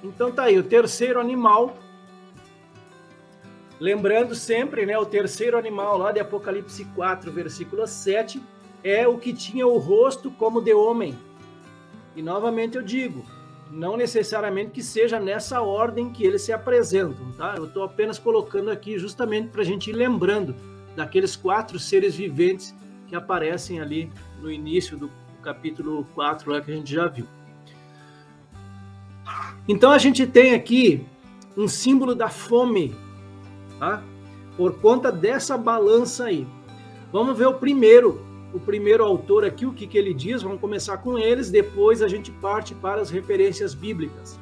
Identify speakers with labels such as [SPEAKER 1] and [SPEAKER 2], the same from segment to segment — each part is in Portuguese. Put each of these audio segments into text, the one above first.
[SPEAKER 1] Então tá aí, o terceiro animal. Lembrando sempre, né, o terceiro animal lá de Apocalipse 4, versículo 7, é o que tinha o rosto como de homem. E novamente eu digo, não necessariamente que seja nessa ordem que eles se apresentam, tá? Eu estou apenas colocando aqui justamente para a gente ir lembrando daqueles 4 seres viventes que aparecem ali no início do capítulo 4, lá que a gente já viu. Então a gente tem aqui um símbolo da fome, tá? Por conta dessa balança aí. Vamos ver o primeiro autor aqui, o que ele diz. Vamos começar com eles, depois a gente parte para as referências bíblicas.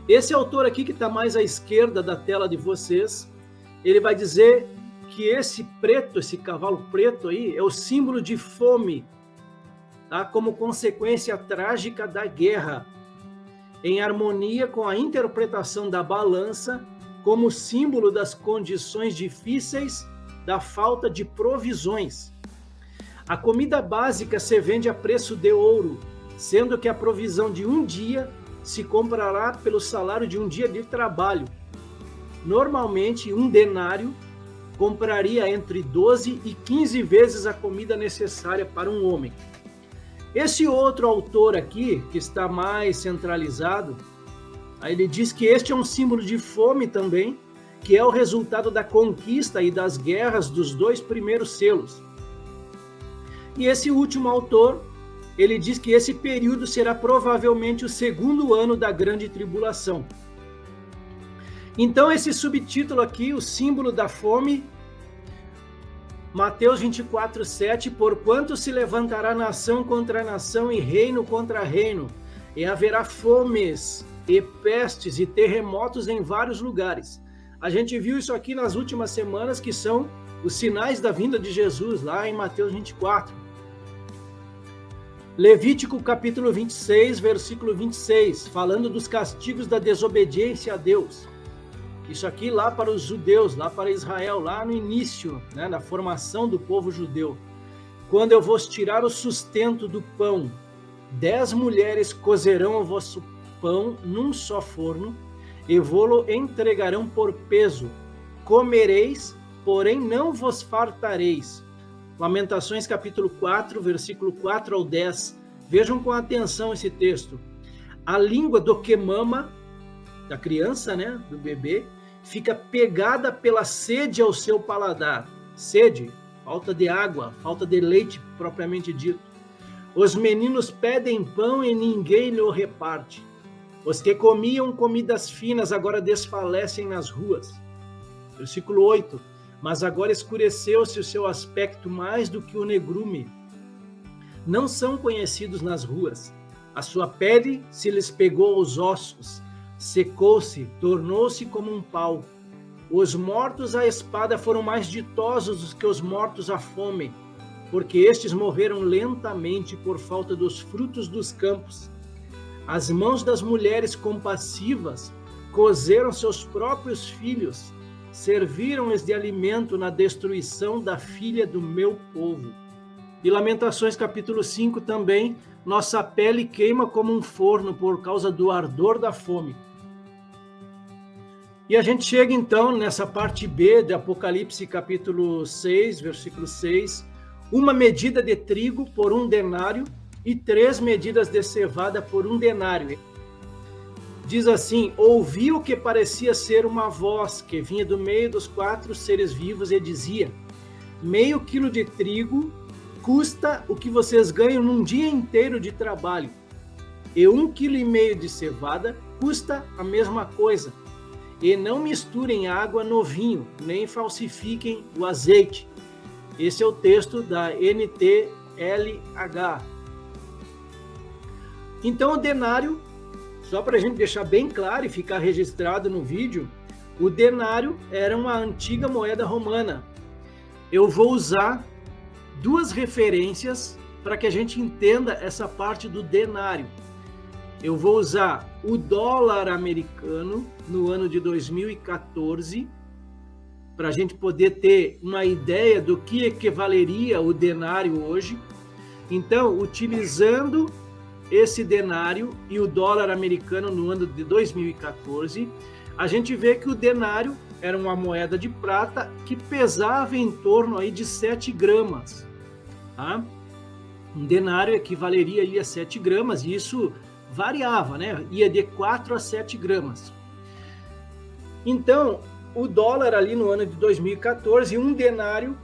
[SPEAKER 1] Esse autor aqui, que está mais à esquerda da tela de vocês, ele vai dizer que esse preto, esse cavalo preto aí, é o símbolo de fome, tá? Como consequência trágica da guerra, em harmonia com a interpretação da balança como símbolo das condições difíceis, da falta de provisões. A comida básica se vende a preço de ouro, sendo que a provisão de um dia se comprará pelo salário de um dia de trabalho. Normalmente, um denário compraria entre 12 e 15 vezes a comida necessária para um homem. Esse outro autor aqui, que está mais centralizado, aí ele diz que este é um símbolo de fome também, que é o resultado da conquista e das guerras dos 2 primeiros selos. E esse último autor, ele diz que esse período será provavelmente o 2º ano da grande tribulação. Então esse subtítulo aqui, o símbolo da fome, Mateus 24:7, porquanto se levantará nação contra nação e reino contra reino, e haverá fomes e pestes e terremotos em vários lugares. A gente viu isso aqui nas últimas semanas, que são os sinais da vinda de Jesus, lá em Mateus 24. Levítico capítulo 26, versículo 26, falando dos castigos da desobediência a Deus. Isso aqui lá para os judeus, lá para Israel, lá no início, né, na formação do povo judeu. Quando eu vos tirar o sustento do pão, 10 mulheres cozerão o vosso pão num só forno, e vô-lo entregarão por peso. Comereis, porém não vos fartareis. Lamentações capítulo 4, versículo 4 ao 10. Vejam com atenção esse texto. A língua do que mama, da criança, né, do bebê, fica pegada pela sede ao seu paladar. Sede, falta de água, falta de leite propriamente dito. Os meninos pedem pão e ninguém lhe o reparte. Os que comiam comidas finas agora desfalecem nas ruas. Versículo 8. Mas agora escureceu-se o seu aspecto mais do que o negrume. Não são conhecidos nas ruas. A sua pele se lhes pegou aos ossos. Secou-se, tornou-se como um pau. Os mortos à espada foram mais ditosos do que os mortos à fome, porque estes morreram lentamente por falta dos frutos dos campos. As mãos das mulheres compassivas cozeram seus próprios filhos, serviram-lhes de alimento na destruição da filha do meu povo. E Lamentações capítulo 5 também, nossa pele queima como um forno por causa do ardor da fome. E a gente chega então nessa parte B de Apocalipse capítulo 6, versículo 6, uma medida de trigo por 1 denário e 3 medidas de cevada por 1 denário. Diz assim, ouvi o que parecia ser uma voz que vinha do meio dos 4 seres vivos e dizia, meio quilo de trigo custa o que vocês ganham num dia inteiro de trabalho, e 1,5 quilo de cevada custa a mesma coisa. E não misturem água no vinho, nem falsifiquem o azeite. Esse é o texto da NTLH. Então o denário, só para a gente deixar bem claro e ficar registrado no vídeo, o denário era uma antiga moeda romana. Eu vou usar 2 referências para que a gente entenda essa parte do denário. Eu vou usar o dólar americano no ano de 2014, para a gente poder ter uma ideia do que equivaleria o denário hoje. Então, utilizando esse denário e o dólar americano no ano de 2014, a gente vê que o denário era uma moeda de prata que pesava em torno aí de 7 gramas. Tá? Um denário equivaleria aí a 7 gramas, e isso variava, né? Ia de 4 a 7 gramas. Então, o dólar ali no ano de 2014, um denário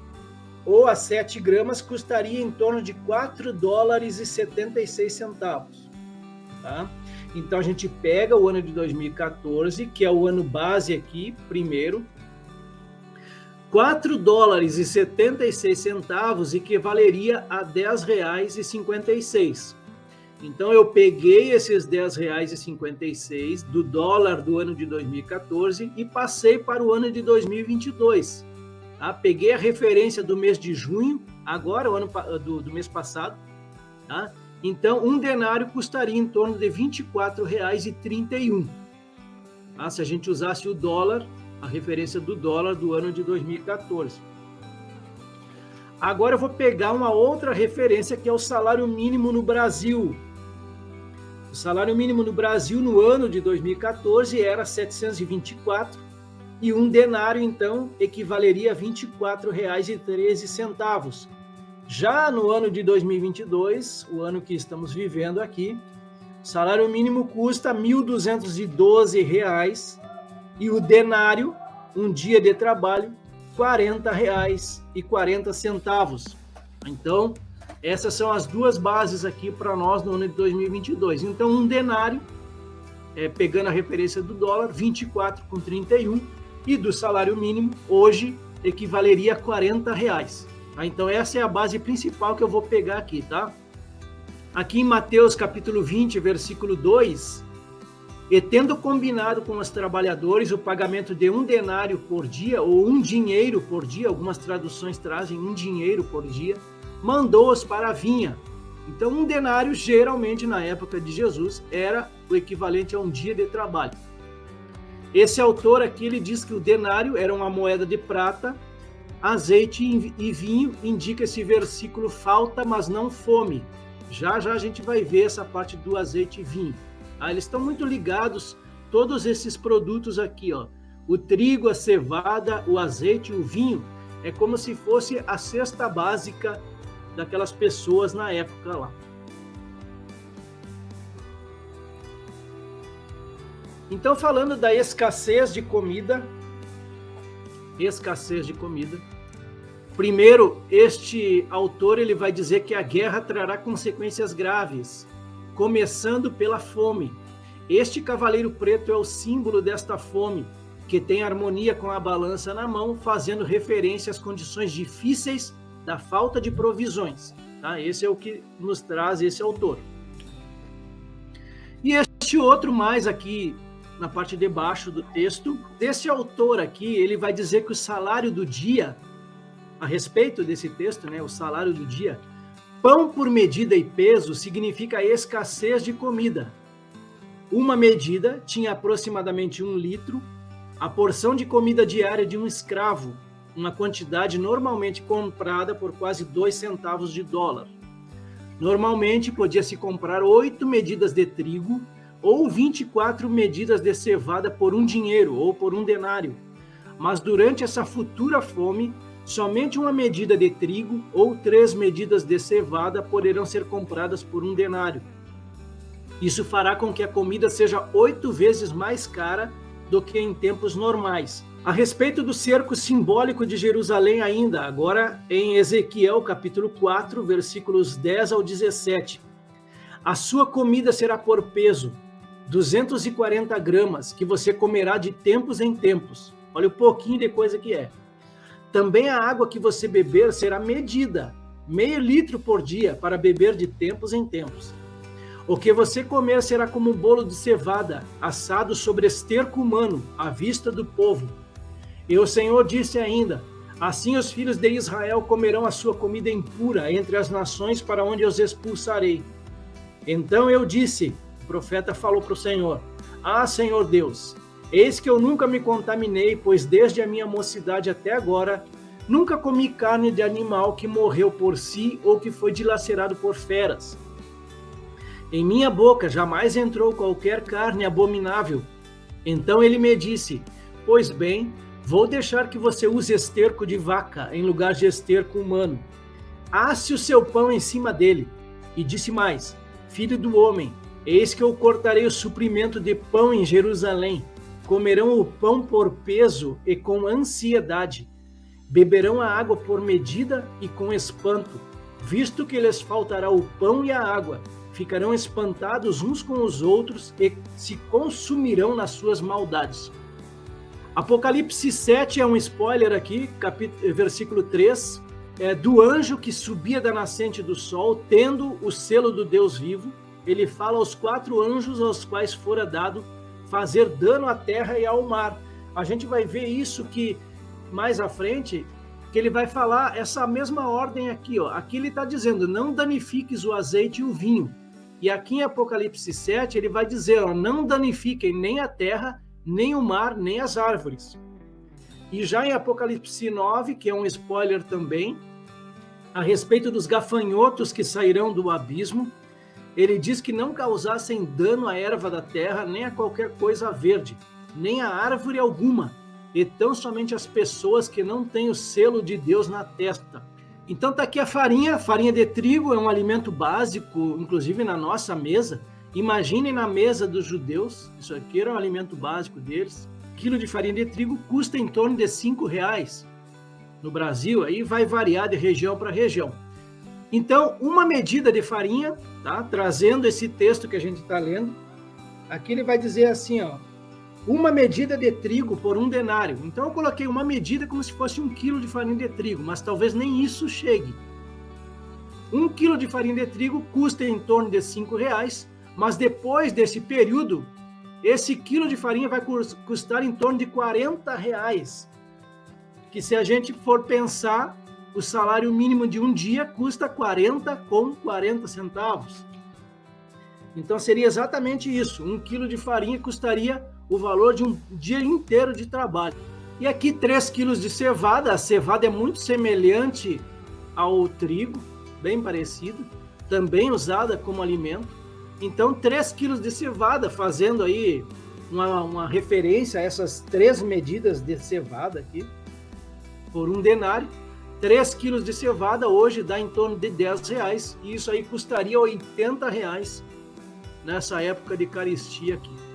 [SPEAKER 1] ou a 7 gramas custaria em torno de 4 dólares e 76 centavos. Tá? Então a gente pega o ano de 2014, que é o ano base aqui, primeiro, 4 dólares e 76 centavos equivaleria a R$10,56. Então eu peguei esses R$10,56 do dólar do ano de 2014 e passei para o ano de 2022. Tá? Peguei a referência do mês de junho, agora o ano do mês passado. Tá? Então um denário custaria em torno de R$24,31. Tá? Se a gente usasse o dólar, a referência do dólar do ano de 2014. Agora eu vou pegar uma outra referência, que é o salário mínimo no Brasil. O salário mínimo no Brasil no ano de 2014 era 724 e um denário, então, equivaleria a R$24,13. Já no ano de 2022, o ano que estamos vivendo aqui, o salário mínimo custa R$1.212 e o denário, um dia de trabalho, R$40,40. Então, essas são as duas bases aqui para nós no ano de 2022. Então, um denário, pegando a referência do dólar, 24,31, e do salário mínimo, hoje, equivaleria a R$40. Tá? Então, essa é a base principal que eu vou pegar aqui, tá? Aqui em Mateus, capítulo 20, versículo 2, e tendo combinado com os trabalhadores o pagamento de um denário por dia, ou um dinheiro por dia, algumas traduções trazem um dinheiro por dia, mandou-os para a vinha. Então, um denário, geralmente, na época de Jesus, era o equivalente a um dia de trabalho. Esse autor aqui, ele diz que o denário era uma moeda de prata, azeite e vinho, indica esse versículo, falta, mas não fome. Já já a gente vai ver essa parte do azeite e vinho. Tá? Eles estão muito ligados, todos esses produtos aqui, ó. O trigo, a cevada, o azeite, o vinho, é como se fosse a cesta básica daquelas pessoas na época lá. Então, falando da escassez de comida, primeiro, este autor ele vai dizer que a guerra trará consequências graves, começando pela fome. Este cavaleiro preto é o símbolo desta fome, que tem harmonia com a balança na mão, fazendo referência às condições difíceis da falta de provisões. Tá? Esse é o que nos traz esse autor. E este outro mais aqui, na parte de baixo do texto, desse autor aqui, ele vai dizer que o salário do dia, a respeito desse texto, né, o salário do dia, pão por medida e peso significa escassez de comida. Uma medida tinha aproximadamente 1 litro, a porção de comida diária de um escravo, uma quantidade normalmente comprada por quase 2 centavos de dólar. Normalmente podia-se comprar 8 medidas de trigo ou 24 medidas de cevada por um dinheiro ou por um denário. Mas durante essa futura fome, somente uma medida de trigo ou 3 medidas de cevada poderão ser compradas por um denário. Isso fará com que a comida seja 8 vezes mais cara do que em tempos normais. A respeito do cerco simbólico de Jerusalém ainda, agora em Ezequiel capítulo 4, versículos 10 ao 17. A sua comida será por peso, 240 gramas, que você comerá de tempos em tempos. Olha o pouquinho de coisa que é. Também a água que você beber será medida, meio litro por dia, para beber de tempos em tempos. O que você comer será como um bolo de cevada, assado sobre esterco humano, à vista do povo. E o Senhor disse ainda, assim os filhos de Israel comerão a sua comida impura entre as nações para onde os expulsarei. Então eu disse, o profeta falou para o Senhor, ah, Senhor Deus, eis que eu nunca me contaminei, pois desde a minha mocidade até agora, nunca comi carne de animal que morreu por si ou que foi dilacerado por feras. Em minha boca jamais entrou qualquer carne abominável. Então ele me disse: pois bem, vou deixar que você use esterco de vaca em lugar de esterco humano. Asse o seu pão em cima dele. E disse mais: filho do homem, eis que eu cortarei o suprimento de pão em Jerusalém. Comerão o pão por peso e com ansiedade. Beberão a água por medida e com espanto, visto que lhes faltará o pão e a água. Ficarão espantados uns com os outros e se consumirão nas suas maldades. Apocalipse 7 é um spoiler aqui, versículo 3, do anjo que subia da nascente do sol, tendo o selo do Deus vivo. Ele fala aos 4 anjos aos quais fora dado fazer dano à terra e ao mar. A gente vai ver isso que mais à frente, que ele vai falar essa mesma ordem aqui, ó. Aqui ele está dizendo: não danifiques o azeite e o vinho. E aqui em Apocalipse 7 ele vai dizer, ó, não danifiquem nem a terra, nem o mar, nem as árvores. E já em Apocalipse 9, que é um spoiler também, a respeito dos gafanhotos que sairão do abismo, ele diz que não causassem dano à erva da terra, nem a qualquer coisa verde, nem a árvore alguma, e tão somente as pessoas que não têm o selo de Deus na testa. Então tá aqui a farinha de trigo é um alimento básico, inclusive na nossa mesa. Imaginem na mesa dos judeus, isso aqui era um alimento básico deles. Quilo de farinha de trigo custa em torno de R$5. No Brasil, aí vai variar de região para região. Então, uma medida de farinha, tá? Trazendo esse texto que a gente está lendo, aqui ele vai dizer assim, ó, uma medida de trigo por 1 denário. Então eu coloquei uma medida como se fosse 1 quilo de farinha de trigo, mas talvez nem isso chegue. 1 quilo de farinha de trigo custa em torno de R$5, mas depois desse período, esse quilo de farinha vai custar em torno de R$40. Que se a gente for pensar, o salário mínimo de um dia custa 40 centavos. Então seria exatamente isso. 1 quilo de farinha custaria o valor de um dia inteiro de trabalho. E aqui 3 quilos de cevada. A cevada é muito semelhante ao trigo, bem parecido, também usada como alimento. Então 3 quilos de cevada, fazendo aí uma referência a essas 3 medidas de cevada aqui, por 1 denário. 3 quilos de cevada hoje dá em torno de R$10, e isso aí custaria R$80 nessa época de carestia aqui.